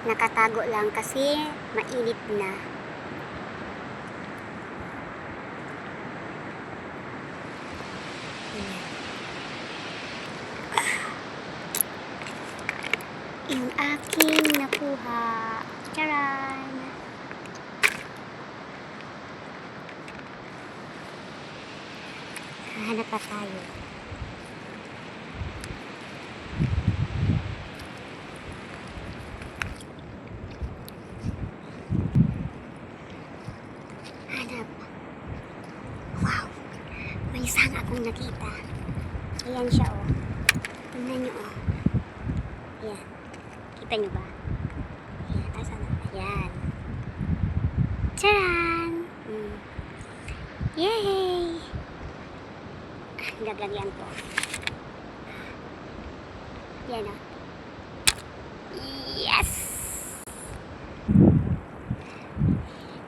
Nakatago lang kasi mainit na. Yung aking nakuha. Charan! Hanap pa tayo. Hanap. Wow! May isang akong nakita. Ayan siya, oh. Tingnan nyo, oh. Ayan. Kita nyo ba? Ayan. Asan na? Ayan. Charan! Yay! Gagawin ko. Yan, oh. Yes!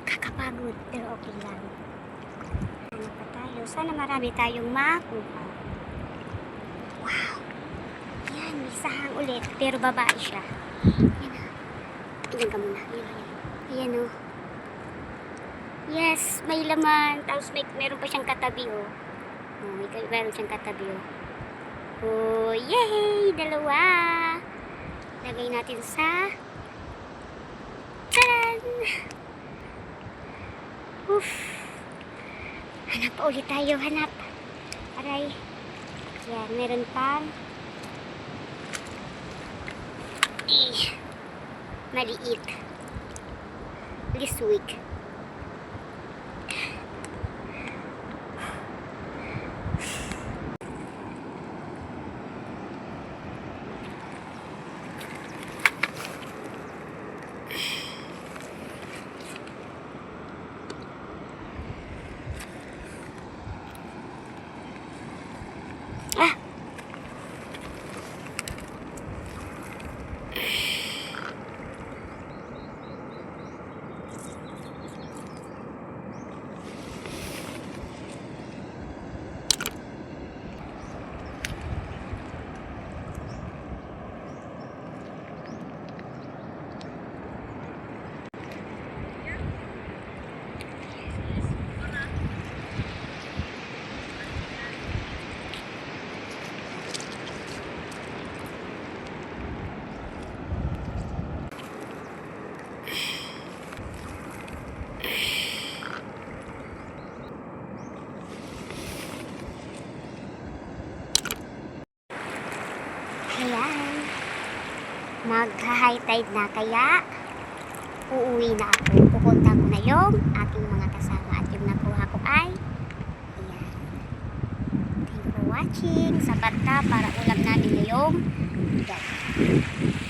Kakapagod, pero okay lang. Ano pa tayo? Sana marami tayong makuha. Wow! Yan, may sahang ulit, pero babae siya. Yan, oh. Ayan ka muna. Ayan, oh. Yes, may laman. Tapos meron pa siyang katabi, oh. Meron siyang katabi, oh. Oh, yay! Dalawa! Lagay natin sa taran! Uff! Hanap pa ulit tayo, hanap. Aray. Yan, meron pang maliit. This week. Ayan. Mag-high tide na kaya uuwi na ako. Pupunta ko na yung aking mga kasama at yung nakuha ko ay ayan. Thank you for watching. Sapat na para ulam namin ngayong gabi.